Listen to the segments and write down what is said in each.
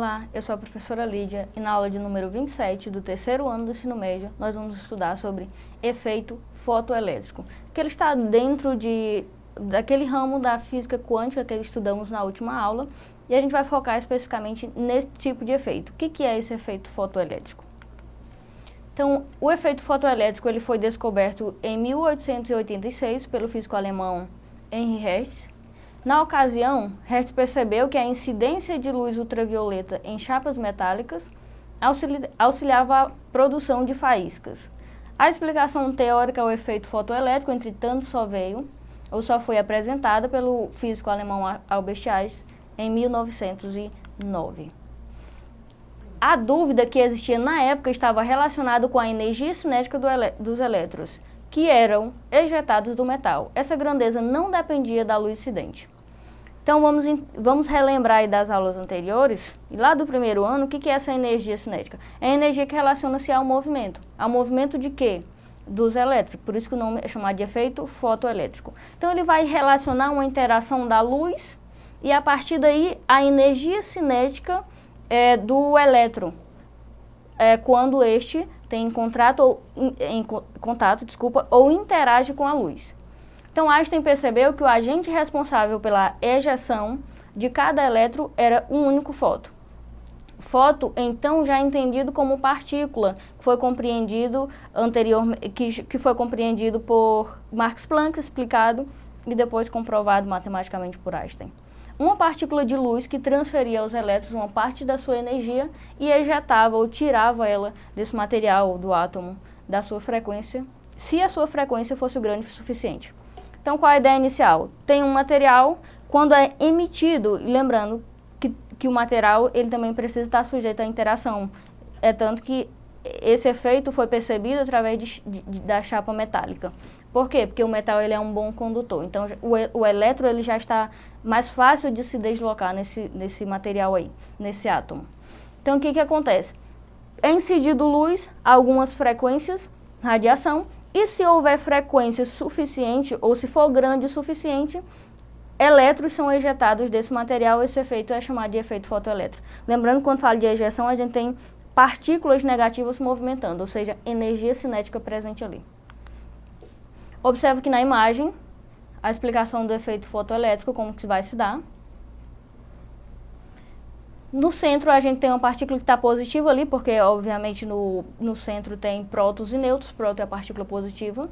Olá, eu sou a professora Lídia e na aula de número 27 do terceiro ano do ensino médio, nós vamos estudar sobre efeito fotoelétrico, que ele está dentro daquele ramo da física quântica que estudamos na última aula, e a gente vai focar especificamente nesse tipo de efeito. O que é esse efeito fotoelétrico? Então, o efeito fotoelétrico ele foi descoberto em 1886 pelo físico alemão Henri Hertz. Na ocasião, Hertz percebeu que a incidência de luz ultravioleta em chapas metálicas auxiliava a produção de faíscas. A explicação teórica ao efeito fotoelétrico, entretanto, só foi apresentada pelo físico alemão Albert Einstein em 1909. A dúvida que existia na época estava relacionada com a energia cinética dos elétrons, que eram ejetados do metal. Essa grandeza não dependia da luz incidente. Então, vamos relembrar aí das aulas anteriores, e lá do primeiro ano, o que é essa energia cinética? É a energia que relaciona-se ao movimento. Ao movimento de quê? Dos elétrons, por isso que o nome é chamado de efeito fotoelétrico. Então, ele vai relacionar uma interação da luz e, a partir daí, a energia cinética do elétron, quando este tem contato ou interage com a luz. Então, Einstein percebeu que o agente responsável pela ejeção de cada elétron era um único fóton. Fóton, então, já entendido como partícula, que foi compreendido que foi compreendido por Max Planck, explicado e depois comprovado matematicamente por Einstein. Uma partícula de luz que transferia aos elétrons uma parte da sua energia e ejetava ou tirava ela desse material, do átomo, da sua frequência, se a sua frequência fosse grande o suficiente. Então, qual é a ideia inicial? Tem um material, quando é emitido, e lembrando que o material ele também precisa estar sujeito à interação. É tanto que esse efeito foi percebido através da chapa metálica. Por quê? Porque o metal ele é um bom condutor. Então, o elétron ele já está mais fácil de se deslocar nesse material aí, nesse átomo. Então, o que acontece? É incidido luz, algumas frequências, radiação, e se houver frequência suficiente, ou se for grande o suficiente, elétrons são ejetados desse material. Esse efeito é chamado de efeito fotoelétrico. Lembrando que quando fala de ejeção, a gente tem partículas negativas se movimentando, ou seja, energia cinética presente ali. Observe que na imagem, a explicação do efeito fotoelétrico, como que vai se dar. No centro, a gente tem uma partícula que está positiva ali, porque, obviamente, no centro tem prótons e nêutrons. Próton é a partícula positiva.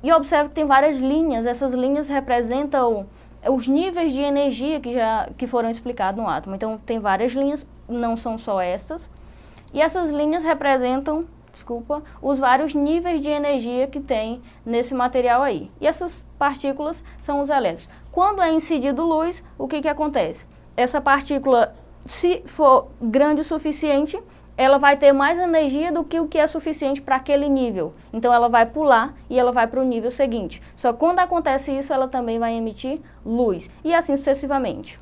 E observe que tem várias linhas. Essas linhas representam os níveis de energia que foram explicados no átomo. Então, tem várias linhas, não são só essas. E essas linhas representam, os vários níveis de energia que tem nesse material aí. E essas partículas são os elétrons. Quando é incidido luz, o que acontece? Essa partícula, se for grande o suficiente, ela vai ter mais energia do que o que é suficiente para aquele nível. Então, ela vai pular e ela vai para o nível seguinte. Só que quando acontece isso, ela também vai emitir luz. E assim sucessivamente.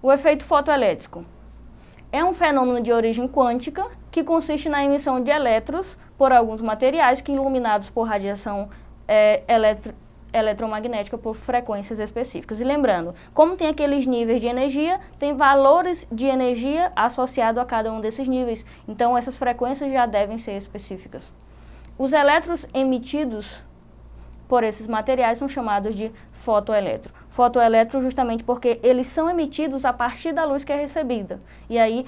O efeito fotoelétrico é um fenômeno de origem quântica que consiste na emissão de elétrons por alguns materiais que, iluminados por radiação eletromagnética por frequências específicas. E lembrando, como tem aqueles níveis de energia, tem valores de energia associados a cada um desses níveis. Então, essas frequências já devem ser específicas. Os emitidos por esses materiais são chamados de fotoelétron. Fotoelétron justamente porque eles são emitidos a partir da luz que é recebida. E aí,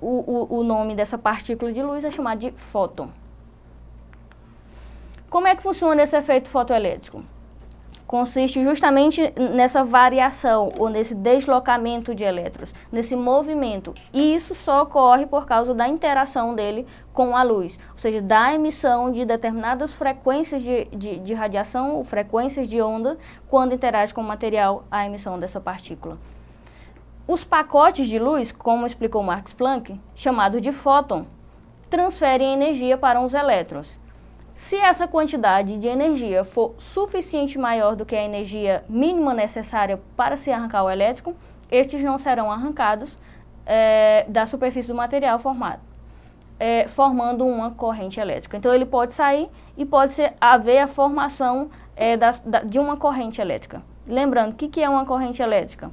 o nome dessa partícula de luz é chamado de fóton. Como é que funciona esse efeito fotoelétrico? Consiste justamente nessa variação ou nesse deslocamento de elétrons, nesse movimento. E isso só ocorre por causa da interação dele com a luz, ou seja, da emissão de determinadas frequências de radiação, ou frequências de onda, quando interage com o material, a emissão dessa partícula. Os pacotes de luz, como explicou Max Planck, chamados de fóton, transferem energia para os elétrons. Se essa quantidade de energia for suficientemente maior do que a energia mínima necessária para se arrancar o elétron, estes não serão arrancados da superfície do material formando uma corrente elétrica. Então, ele pode sair e pode haver a formação de uma corrente elétrica. Lembrando, o que é uma corrente elétrica?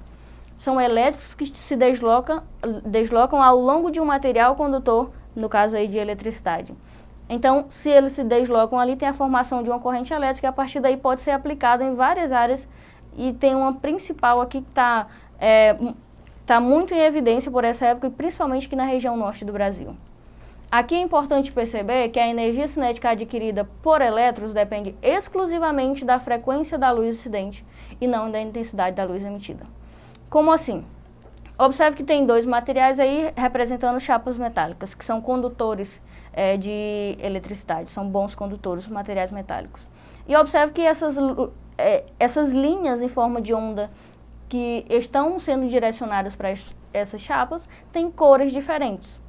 são elétrons que se deslocam ao longo de um material condutor, no caso aí de eletricidade. Então, se eles se deslocam ali, tem a formação de uma corrente elétrica, e a partir daí pode ser aplicado em várias áreas, e tem uma principal aqui que está muito em evidência por essa época, e principalmente aqui na região norte do Brasil. Aqui é importante perceber que a energia cinética adquirida por elétrons depende exclusivamente da frequência da luz incidente e não da intensidade da luz emitida. Como assim? Observe que tem dois materiais aí representando chapas metálicas, que são condutores de eletricidade, são bons condutores, os materiais metálicos. E observe que essas linhas em forma de onda que estão sendo direcionadas para essas chapas têm cores diferentes.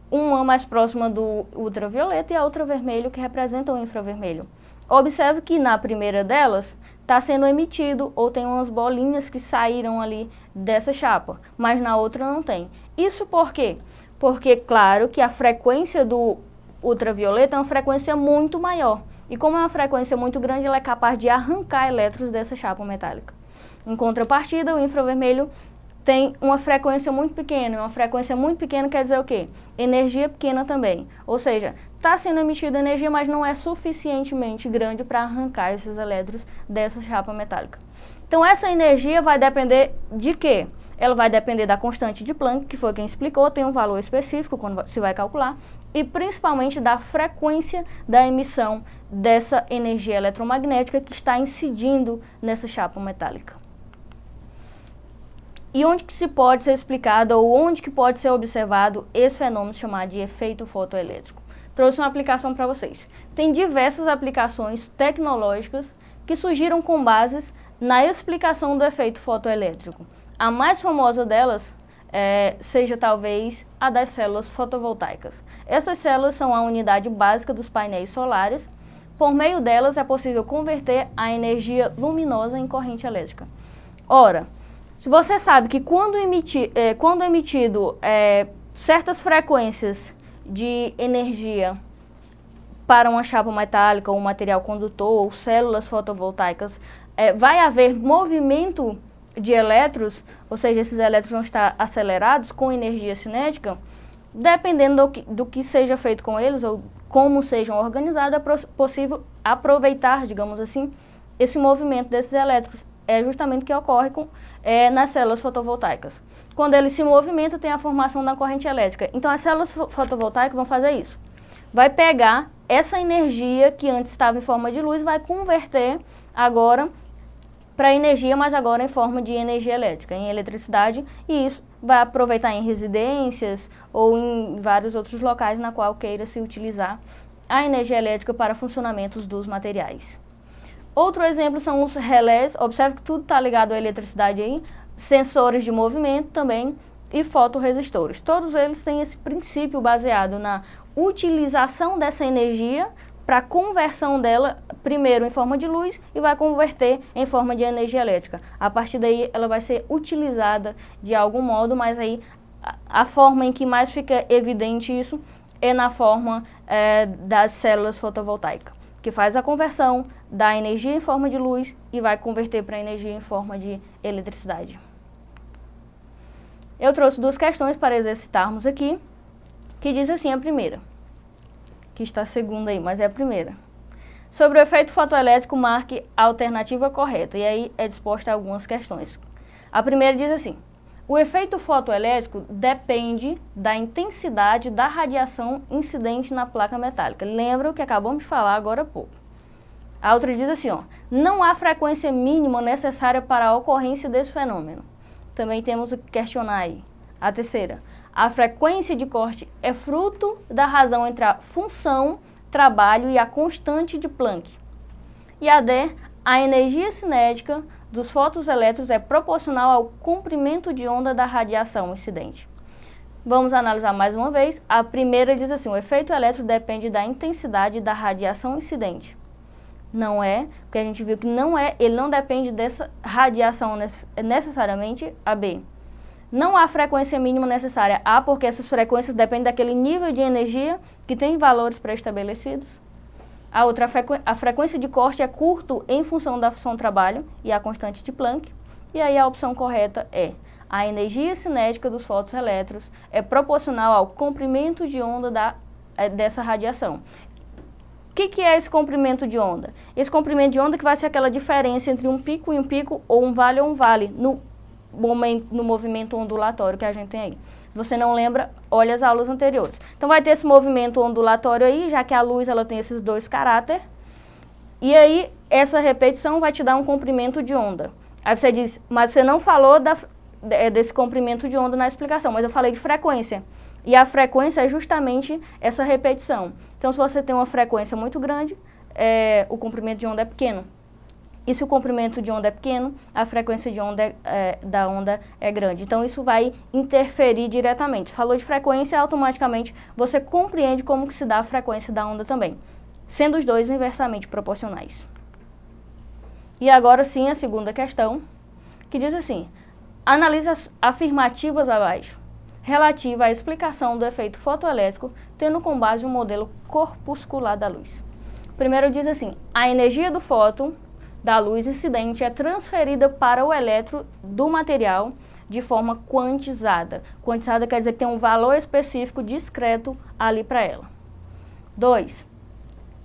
Uma mais próxima do ultravioleta e a outra vermelho, que representa o infravermelho. Observe que na primeira delas está sendo emitido ou tem umas bolinhas que saíram ali dessa chapa, mas na outra não tem. Isso por quê? Porque, claro, que a frequência do ultravioleta é uma frequência muito maior. E como é uma frequência muito grande, ela é capaz de arrancar elétrons dessa chapa metálica. Em contrapartida, o infravermelho tem uma frequência muito pequena. Uma frequência muito pequena quer dizer o quê? Energia pequena também. Ou seja, está sendo emitida energia, mas não é suficientemente grande para arrancar esses elétrons dessa chapa metálica. Então, essa energia vai depender de quê? Ela vai depender da constante de Planck, que foi quem explicou, tem um valor específico quando se vai calcular, e principalmente da frequência da emissão dessa energia eletromagnética que está incidindo nessa chapa metálica. E onde que se pode ser explicado ou onde que pode ser observado esse fenômeno chamado de efeito fotoelétrico? Trouxe uma aplicação para vocês. Tem diversas aplicações tecnológicas que surgiram com bases na explicação do efeito fotoelétrico. A mais famosa delas seja talvez a das células fotovoltaicas. Essas células são a unidade básica dos painéis solares. Por meio delas é possível converter a energia luminosa em corrente elétrica. Ora, se você sabe que quando emitido certas frequências de energia para uma chapa metálica ou um material condutor ou células fotovoltaicas, vai haver movimento de elétrons, ou seja, esses elétrons vão estar acelerados com energia cinética, dependendo do que seja feito com eles ou como sejam organizados, é possível aproveitar, digamos assim, esse movimento desses elétrons. É justamente o que ocorre nas células fotovoltaicas. Quando eles se movimentam, tem a formação da corrente elétrica. Então, as células fotovoltaicas vão fazer isso. Vai pegar essa energia que antes estava em forma de luz, vai converter agora para energia, mas agora em forma de energia elétrica, em eletricidade, e isso vai aproveitar em residências ou em vários outros locais na qual queira se utilizar a energia elétrica para funcionamentos dos materiais. Outro exemplo são os relés. Observe que tudo está ligado à eletricidade aí, sensores de movimento também e fotorresistores. Todos eles têm esse princípio baseado na utilização dessa energia para conversão dela, primeiro em forma de luz e vai converter em forma de energia elétrica. A partir daí ela vai ser utilizada de algum modo, mas aí a forma em que mais fica evidente isso é na forma das células fotovoltaicas, que faz a conversão da energia em forma de luz e vai converter para energia em forma de eletricidade. Eu trouxe duas questões para exercitarmos aqui, que diz assim a primeira, que está a segunda aí, mas é a primeira. Sobre o efeito fotoelétrico, marque a alternativa correta, e aí é disposta algumas questões. A primeira diz assim: o efeito fotoelétrico depende da intensidade da radiação incidente na placa metálica. Lembra o que acabamos de falar agora há pouco. A outra diz assim, não há frequência mínima necessária para a ocorrência desse fenômeno. Também temos o que questionar aí. A terceira, a frequência de corte é fruto da razão entre a função, trabalho e a constante de Planck. E a D, a energia cinética dos fotoelétrons é proporcional ao comprimento de onda da radiação incidente. Vamos analisar mais uma vez. A primeira diz assim, o efeito elétrico depende da intensidade da radiação incidente. Não é, porque a gente viu que ele não depende dessa radiação necessariamente. A B, não há frequência mínima necessária. A, porque essas frequências dependem daquele nível de energia que tem valores pré-estabelecidos. A outra, a frequência de corte é curto em função da função trabalho e a constante de Planck. E aí a opção correta é a energia cinética dos fotoelétrons é proporcional ao comprimento de onda dessa radiação. O que é esse comprimento de onda? Esse comprimento de onda que vai ser aquela diferença entre um pico e um pico, ou um vale no movimento ondulatório que a gente tem aí. Se você não lembra, olha as aulas anteriores. Então vai ter esse movimento ondulatório aí, já que a luz ela tem esses dois caráteres. E aí essa repetição vai te dar um comprimento de onda. Aí você diz, mas você não falou desse comprimento de onda na explicação, mas eu falei de frequência. E a frequência é justamente essa repetição. Então, se você tem uma frequência muito grande, o comprimento de onda é pequeno. E se o comprimento de onda é pequeno, a frequência de onda da onda é grande. Então, isso vai interferir diretamente. Falou de frequência, automaticamente você compreende como que se dá a frequência da onda também, sendo os dois inversamente proporcionais. E agora sim, a segunda questão, que diz assim, analise as afirmativas abaixo, relativa à explicação do efeito fotoelétrico, tendo como base um modelo corpuscular da luz. Primeiro diz assim, a energia do fóton da luz incidente é transferida para o elétron do material de forma quantizada. Quantizada quer dizer que tem um valor específico discreto ali para ela. 2.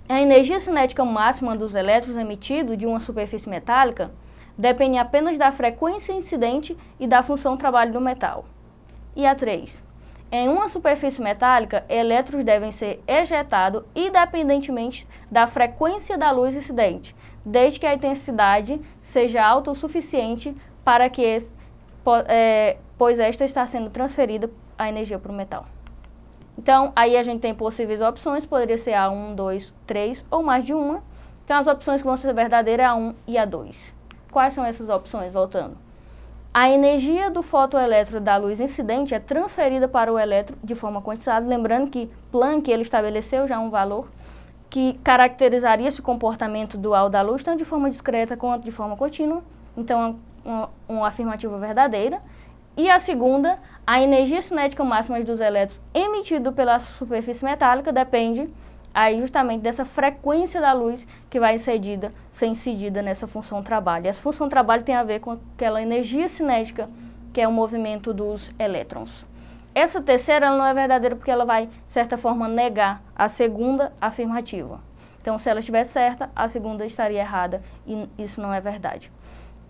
A energia cinética máxima dos elétrons emitidos de uma superfície metálica depende apenas da frequência incidente e da função trabalho do metal. E a 3. Em uma superfície metálica, elétrons devem ser ejetados independentemente da frequência da luz incidente, desde que a intensidade seja alta o suficiente para que, pois esta está sendo transferida a energia para o metal. Então, aí a gente tem possíveis opções, poderia ser a 1, 2, 3 ou mais de uma. Então, as opções que vão ser verdadeiras é a 1 e a 2. Quais são essas opções? Voltando. A energia do fotoelétron da luz incidente é transferida para o elétron de forma quantizada. Lembrando que Planck ele estabeleceu já um valor que caracterizaria esse comportamento dual da luz, tanto de forma discreta quanto de forma contínua. Então, uma afirmativa verdadeira. E a segunda, a energia cinética máxima dos elétrons emitido pela superfície metálica depende aí justamente dessa frequência da luz que vai ser incidida nessa função trabalho. E essa função trabalho tem a ver com aquela energia cinética, que é o movimento dos elétrons. Essa terceira ela não é verdadeira porque ela vai, de certa forma, negar a segunda afirmativa. Então, se ela estiver certa, a segunda estaria errada e isso não é verdade.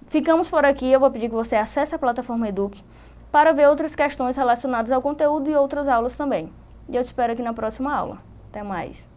Ficamos por aqui, eu vou pedir que você acesse a plataforma Eduque para ver outras questões relacionadas ao conteúdo e outras aulas também. E eu te espero aqui na próxima aula. Até mais!